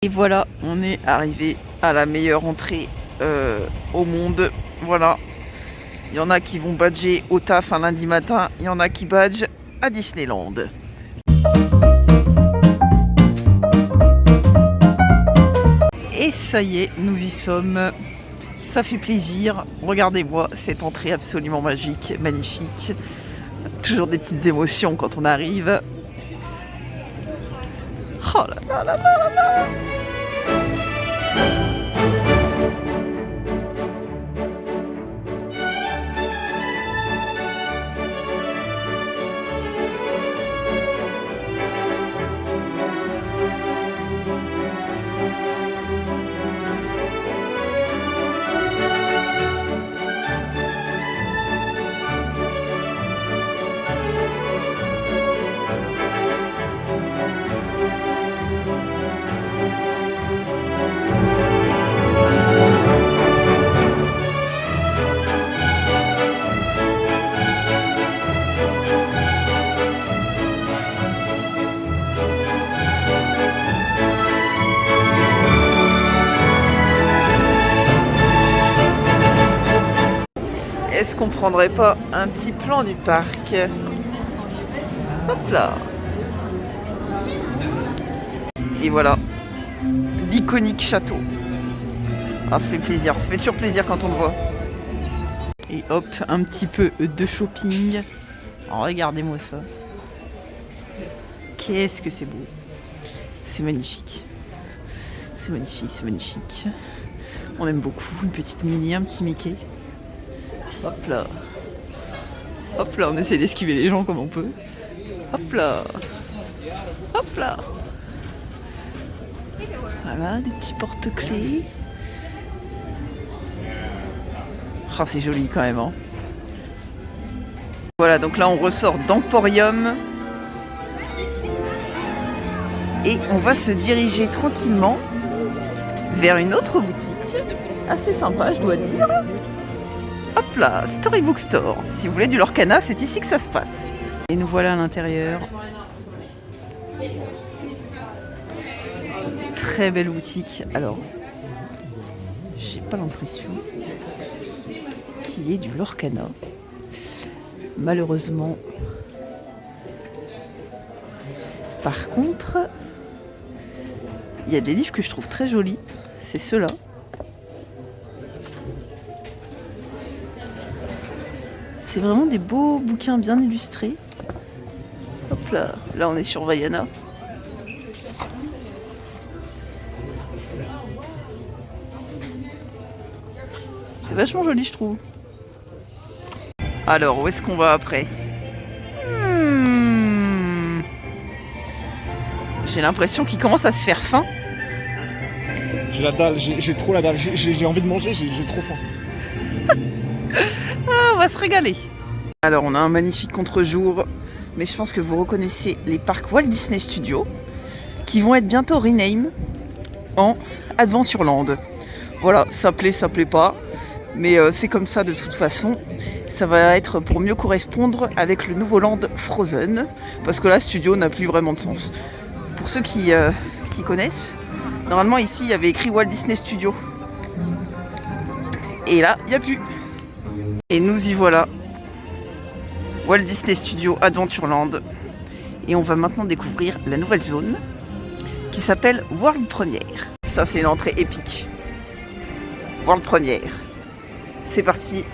Et voilà, on est arrivé à la meilleure entrée au monde. Voilà, il y en a qui vont badger au taf un lundi matin, il y en a qui badgent à Disneyland. Et ça y est, nous y sommes. Ça fait plaisir. Regardez-moi cette entrée absolument magique, magnifique. Toujours des petites émotions quand on arrive. Oh là là là là là là. Est-ce qu'on prendrait pas un petit plan du parc? Hop là. Et voilà, l'iconique château. Ah, ça fait plaisir, ça fait toujours plaisir quand on le voit. Et hop, un petit peu de shopping. Oh, regardez-moi ça. Qu'est-ce que c'est beau. C'est magnifique. C'est magnifique, c'est magnifique. On aime beaucoup. Une petite Minnie, un petit Mickey. Hop là. Hop là, on essaie d'esquiver les gens comme on peut. Hop là. Hop là. Voilà, des petits porte-clés. Oh, c'est joli quand même, hein. Voilà, donc là on ressort d'Emporium. Et on va se diriger tranquillement vers une autre boutique. Assez sympa, je dois dire. Hop là, Storybook Store. Si vous voulez du Lorcana, c'est ici que ça se passe. Et nous voilà à l'intérieur. Très belle boutique. Alors, j'ai pas l'impression qu'il y ait du Lorcana. Malheureusement. Par contre, il y a des livres que je trouve très jolis. C'est ceux-là. C'est vraiment des beaux bouquins bien illustrés. Hop là, là on est sur Vaiana. C'est vachement joli, je trouve. Alors, où est-ce qu'on va après? J'ai l'impression qu'il commence à se faire faim. J'ai la dalle, j'ai trop la dalle, j'ai envie de manger, j'ai trop faim. Ah, on va se régaler. Alors, on a un magnifique contre-jour, mais je pense que vous reconnaissez les parcs Walt Disney Studios, qui vont être bientôt rename en Adventureland. Voilà, ça plaît pas, mais c'est comme ça de toute façon. Ça va être pour mieux correspondre avec le nouveau land Frozen, parce que là, studio n'a plus vraiment de sens. Pour ceux qui connaissent, normalement ici, il y avait écrit Walt Disney Studios. Et là, il n'y a plus. Et nous y voilà. Walt Disney Studios Adventureland. Et on va maintenant découvrir la nouvelle zone qui s'appelle World Première. Ça, c'est une entrée épique. World Première. C'est parti.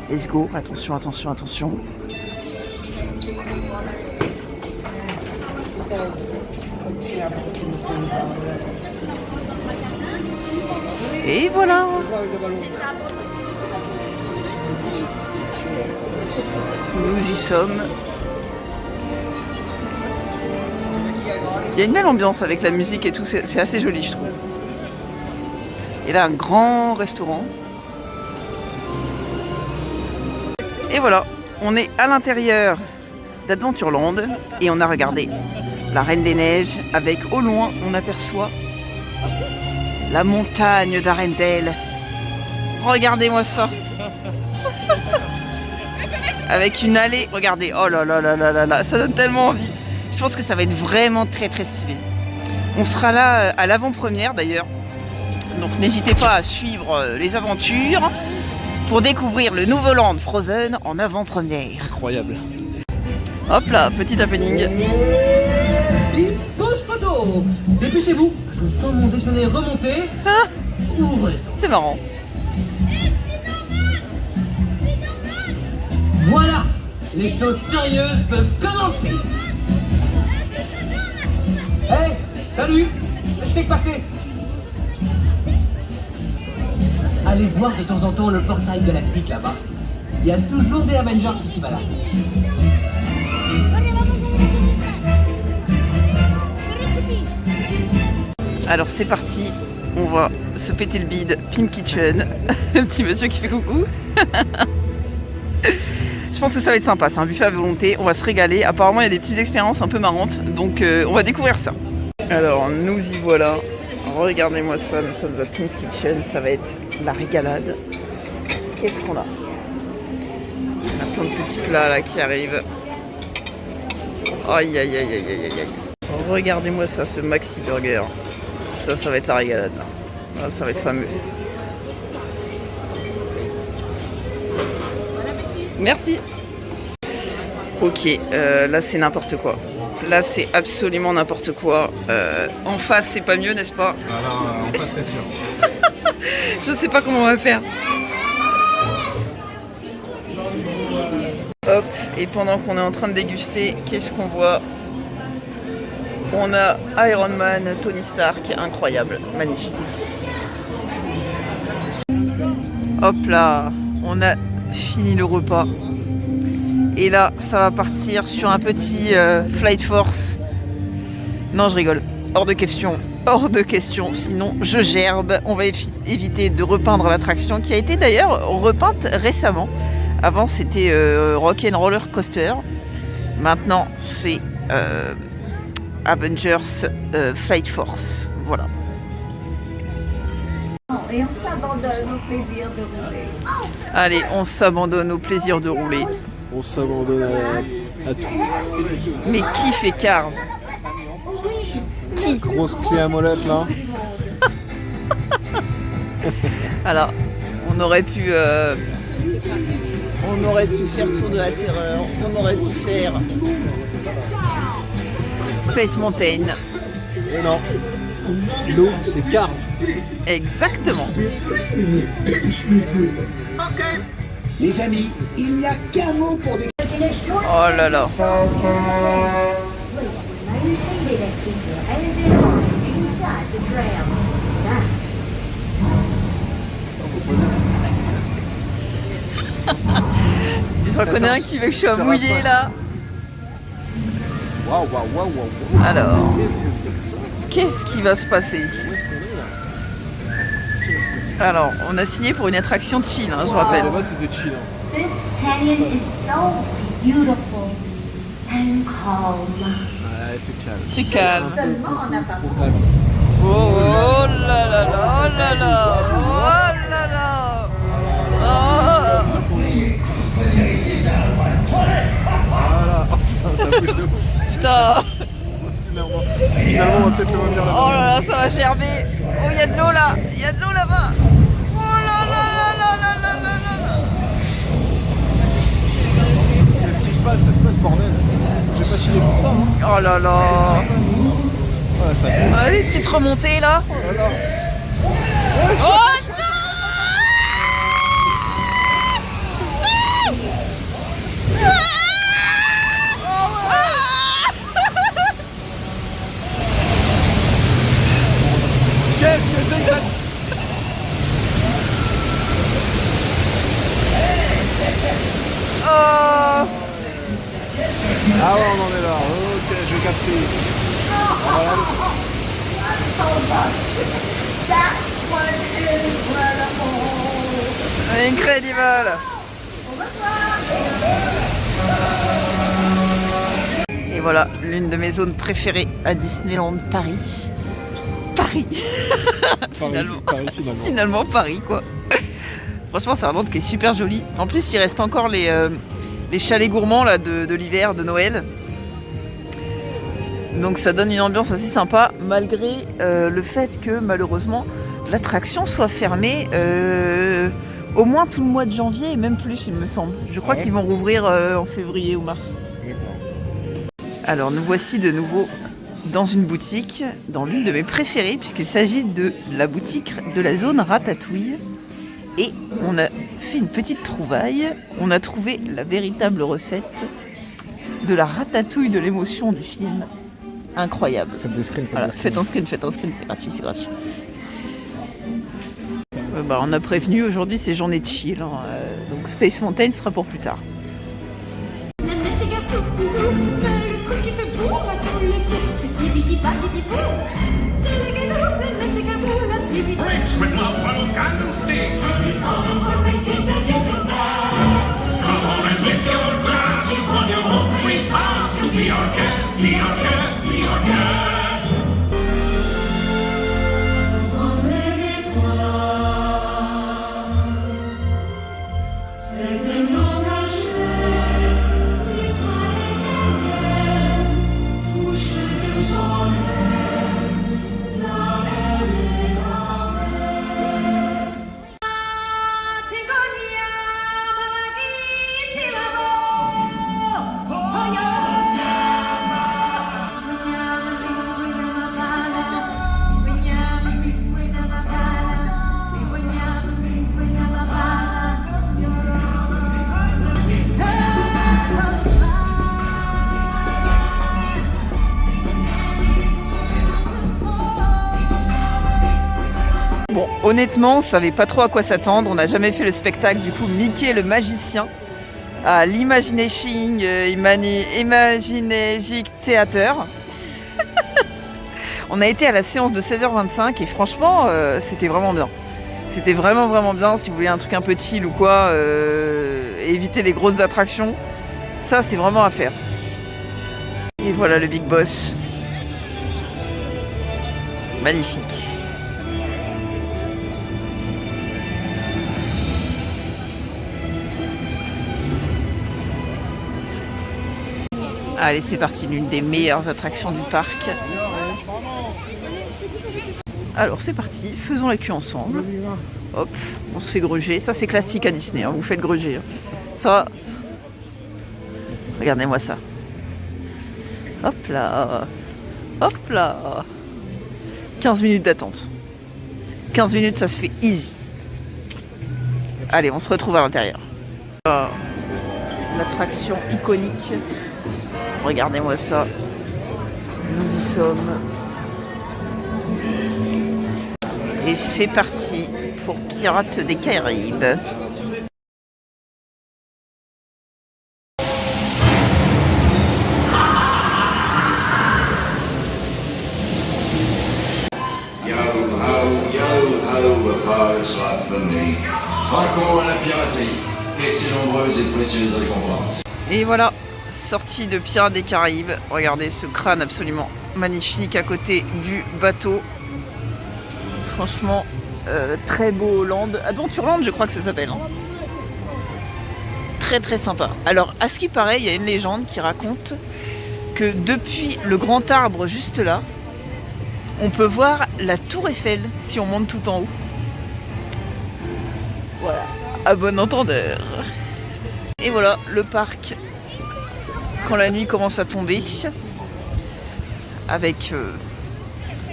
Let's go. Attention, attention, attention. Et voilà. Nous y sommes. Il y a une belle ambiance avec la musique et tout, c'est assez joli, je trouve. Et là, un grand restaurant. Et voilà, on est à l'intérieur d'Adventureland et on a regardé la Reine des Neiges avec au loin, on aperçoit la montagne d'Arendelle. Regardez-moi ça. Avec une allée, regardez, oh là là là là là là, ça donne tellement envie. Je pense que ça va être vraiment très très stylé. On sera là à l'avant-première d'ailleurs. Donc n'hésitez pas à suivre les aventures pour découvrir le nouveau land Frozen en avant-première. Incroyable. Hop là, petit happening. Vite, pause photo. Dépêchez-vous, je sens mon déjeuner remonter. Ouvrez ça. C'est marrant. Voilà, les choses sérieuses peuvent commencer. Hey, salut, je fais que passer. Allez voir de temps en temps le portail galactique là-bas. Il y a toujours des Avengers qui s'y baladent. Alors c'est parti, on va se péter le bide. Pim Kitchen, le petit monsieur qui fait coucou. Je pense que ça va être sympa, c'est un buffet à volonté, on va se régaler. Apparemment il y a des petites expériences un peu marrantes, donc on va découvrir ça. Alors nous y voilà, regardez-moi ça, nous sommes à Pim Kitchen, ça va être la régalade. Qu'est-ce qu'on a? On a plein de petits plats là qui arrivent. Aïe aïe aïe aïe aïe aïe aïe. Regardez-moi ça, ce Maxi Burger. Ça va être la régalade. Là, ça va être fameux. Merci. Ok, là c'est n'importe quoi. Là c'est absolument n'importe quoi. En face c'est pas mieux, n'est-ce pas? Voilà, en face c'est sûr. Je sais pas comment on va faire. Hop, et pendant qu'on est en train de déguster, qu'est-ce qu'on voit? On a Iron Man, Tony Stark, incroyable, magnifique. Hop là, on a fini le repas. Et là, ça va partir sur un petit Flight Force. Non, je rigole. Hors de question. Hors de question. Sinon, je gerbe. On va éviter de repeindre l'attraction qui a été d'ailleurs repeinte récemment. Avant, c'était Rock'n'Roller Coaster. Maintenant, c'est Avengers Flight Force. Voilà. Et on s'abandonne au plaisir de rouler. Allez, on s'abandonne au plaisir de rouler. On s'abandonne à tout. Mais qui fait Cars? Qui? Grosse clé à molette là. Alors, on aurait pu faire Tour de la Terreur, on aurait pu faire Space Mountain. Et non. L'eau, c'est Cars. Exactement. Les amis, il n'y a qu'un mot pour décrire. Oh là là. J'en connais un qui veut que je sois mouillé là. Waouh, waouh, waouh, waouh. Alors, Qu'est-ce que c'est que ça? qu'est-ce qui va se passer ici? Où est-ce qu'on est là? Qu'est-ce que c'est que ça? Alors, on a signé pour une attraction de chill, hein, je rappelle. Là-bas c'était chill. Hein. This canyon is so beautiful and calm. Ouais, c'est calme. C'est calme. Seulement en apparence. Calme. Oh là là là, oh là là, oh là là. Oh. Voilà. Oh putain, ça bouge de ouf. Putain. Finalement, on va peut-être le revenir là. Oh là là, ça va gerber. Oh, il y a de l'eau là, il y a de l'eau là-bas. Oh là là là là là là là là. Qu'est-ce qui se passe? Qu'est-ce qui se passe, bordel? J'ai pas signé pour ça, hein. Oh là là. Qu'est-ce qui se passe? Voilà, ça bouge. Ah, les petites remontées là. Voilà. Oh non. Qu'est-ce que c'est que ça? Oh. Ah ouais, on en est là. Ok, je vais capter. Voilà. Incredible. Et voilà, l'une de mes zones préférées à Disneyland Paris. Paris. Finalement. Paris, finalement. Finalement Paris quoi. Franchement c'est un land qui est super joli. En plus il reste encore les chalets gourmands là, de l'hiver, de Noël. Donc ça donne une ambiance assez sympa, malgré le fait que malheureusement l'attraction soit fermée au moins tout le mois de janvier et même plus il me semble. Je crois qu'ils vont rouvrir en février ou mars. Alors nous voici de nouveau dans une boutique, dans l'une de mes préférées, puisqu'il s'agit de la boutique de la zone Ratatouille. Et on a fait une petite trouvaille, on a trouvé la véritable recette de la ratatouille de l'émotion du film. Incroyable. Faites des screens, Faites un screen, c'est gratuit, on a prévenu, aujourd'hui c'est journée de chill, hein, donc Space Mountain sera pour plus tard. Le truc qui fait boum à tous les coups. C'est pipiti papiti boum. C'est le gâteau, le Mexicabou, la pipiti. Bricks with my fellow Gundam sticks. It's all the perfect taste that you can have. Come on and lift your glass. You won your own free pass to be our guest, be our guest, be our guest. Bon, honnêtement, on savait pas trop à quoi s'attendre. On n'a jamais fait le spectacle, du coup, Mickey le magicien à l'Imagination Theater. On a été à la séance de 16h25 et franchement, c'était vraiment bien. C'était vraiment bien. Si vous voulez un truc un peu chill ou quoi, éviter les grosses attractions, ça c'est vraiment à faire. Et voilà le Big Boss. Magnifique. Allez, c'est parti, l'une des meilleures attractions du parc. Alors c'est parti, faisons la queue ensemble. Hop, on se fait gruger. Ça c'est classique à Disney, hein, vous faites gruger. Ça, regardez-moi ça. Hop là, hop là. 15 minutes d'attente. 15 minutes, ça se fait easy. Allez, on se retrouve à l'intérieur. L'attraction iconique. Regardez-moi ça. Nous y sommes. Et c'est parti pour Pirates des Caraïbes. Yo ho, a pirate's life for me. Encore à la piraterie, et ses nombreuses et précieuses récompenses. Et voilà, sortie de Pirates des Caraïbes. Regardez ce crâne absolument magnifique à côté du bateau. Franchement, très beau land. Adventureland, je crois que ça s'appelle. Hein. Très sympa. Alors, à ce qui paraît, il y a une légende qui raconte que depuis le grand arbre juste là, on peut voir la tour Eiffel si on monte tout en haut. Voilà, à bon entendeur. Et voilà, le parc, quand la nuit commence à tomber, avec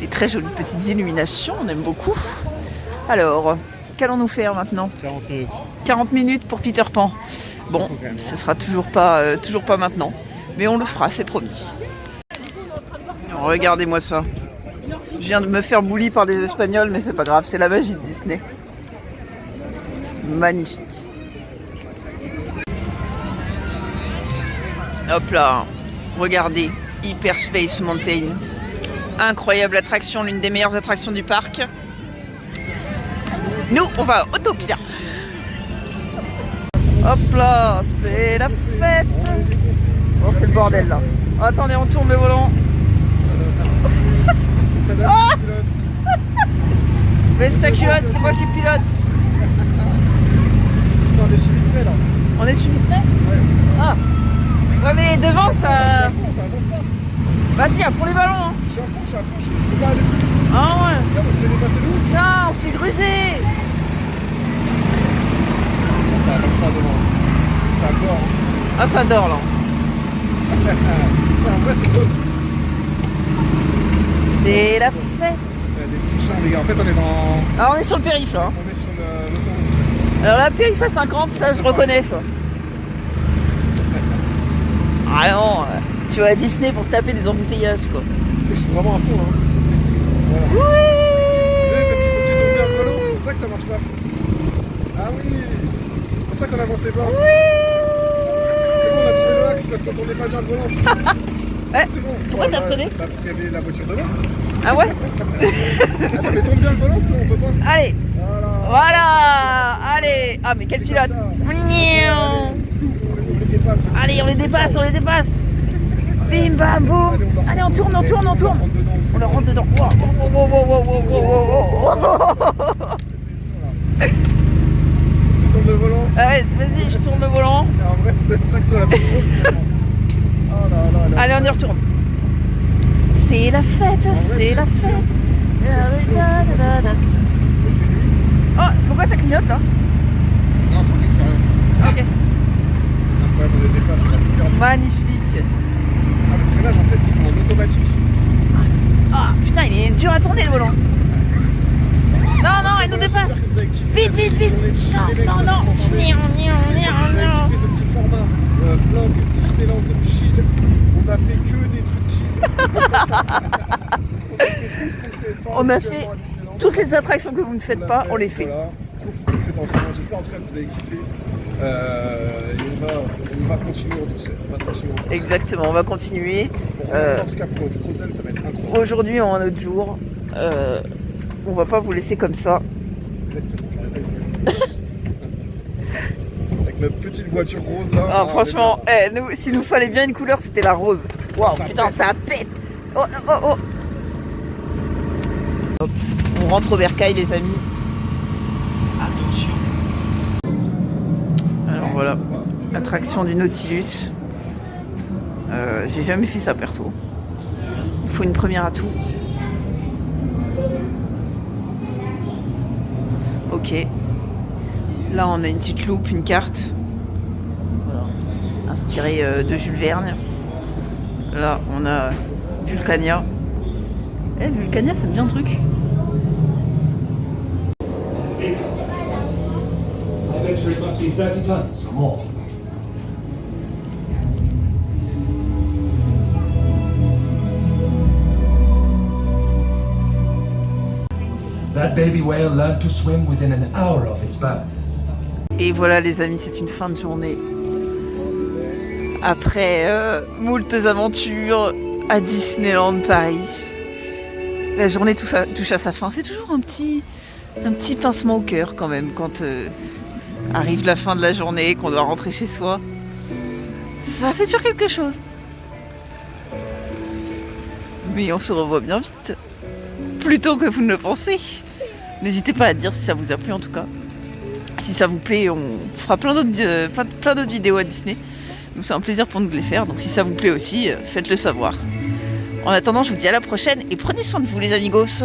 des très jolies petites illuminations, on aime beaucoup. Alors, qu'allons-nous faire maintenant ? 40 minutes. 40 minutes pour Peter Pan. Bon, ce sera toujours pas maintenant, mais on le fera, c'est promis. Regardez-moi ça. Je viens de me faire bully par des Espagnols, mais c'est pas grave, c'est la magie de Disney. Magnifique. Hop là, regardez, Hyper Space Mountain. Incroyable attraction, l'une des meilleures attractions du parc. Nous, on va à Autopia. Hop là, c'est la fête. Bon, c'est le bordel là. Oh, attendez, on tourne le volant. Oh baisse ta culotte, c'est moi qui pilote. On est suivi de près là. On est suivi de près ? Ouais. Ah. Ouais mais devant ça... Ça avance pas. Vas-y, à fond les ballons. Hein. Je suis à fond, je peux pas aller plus vite. Ah ouais. Regarde, on se fait dépasser de ouf. Non, je suis grugé. Ça passe pas devant. Ça dort. Ah, ça dort là. En vrai, c'est top. C'est la fête. Il y a des petits champs, les gars. En fait, on est dans. Alors, on est sur le périph' là. On est sur l'autoroute. Alors, la périph' à 50, ça, je reconnais ça. Ah non, tu vas à Disney pour te taper des embouteillages quoi. Tu sais que je suis vraiment à fond, hein. Voilà. Oui. Parce qu'il faut que tu tournes bien le volant, c'est pour ça que ça marche pas. Ah oui. C'est pour ça qu'on avançait pas. Oui. C'est bon, on a trouvé le axe parce qu'on tournait pas bien le volant. Ouais. C'est bon. Pourquoi t'as freiné? Parce qu'il y avait la voiture devant. Ah ouais. Attends, mais tourne bien le volant, sinon on peut pas. Allez. Voilà. Voilà. Allez. Ah mais quel pilote. Allez, on les dépasse, on les dépasse. Bim bam boum. Allez, on tourne, on tourne, on tourne. On leur rentre dedans. Wow, wow, wow, wow, wow, wow, wow. Tu tournes le volant. Allez, vas-y, je tourne le volant. Et en vrai, c'est traction la plus drôle. Oh là là là. Allez, on y retourne. C'est la fête, c'est la fête. Oh, c'est pourquoi ça clignote là? Non, tranquille, c'est rien. Ok. Incroyable, on les dépasse, on a plus perdu. Magnifique. Ah, le freinage, en fait, ils sont en automatique. Ah, putain, il est dur à tourner le volant. Non, non, elle nous dépasse. Vite, vite, vite. Non, non, non. Vous avez kiffé ce petit format vlog Disneyland chill. On a fait que des trucs chill. On a fait toutes les attractions que vous ne faites pas, on les fait. Voilà. Profitez de cet entraînement. J'espère en tout cas que vous avez kiffé. Et on va continuer en douceur. Exactement, on va continuer. En tout cas, pour Frozen, ça va être incroyable. Aujourd'hui, en un autre jour, on va pas vous laisser comme ça. Exactement. Avec notre petite voiture rose là. Ah, franchement, s'il nous fallait bien une couleur, c'était la rose. Waouh, putain, ça pète. Oh, oh, oh. Hop, on rentre au bercail, les amis. Alors voilà, attraction du Nautilus. J'ai jamais fait ça perso. Il faut une première à tout. Ok. Là on a une petite loupe, une carte. Voilà. Inspirée de Jules Verne. Là on a Vulcania. Vulcania c'est bien le truc. I venture it must be 30 tons or more. That baby whale learned to swim within an hour of its birth. Et voilà les amis, c'est une fin de journée. Après moultes aventures à Disneyland Paris. La journée touche à sa fin. C'est toujours un petit pincement au cœur quand même quand arrive la fin de la journée, qu'on doit rentrer chez soi. Ça fait toujours quelque chose. Mais on se revoit bien vite. Plus tôt que vous ne le pensez. N'hésitez pas à dire si ça vous a plu en tout cas. Si ça vous plaît, on fera plein d'autres vidéos à Disney. Donc c'est un plaisir pour nous de les faire. Donc si ça vous plaît aussi, faites-le savoir. En attendant, je vous dis à la prochaine et prenez soin de vous les amigos.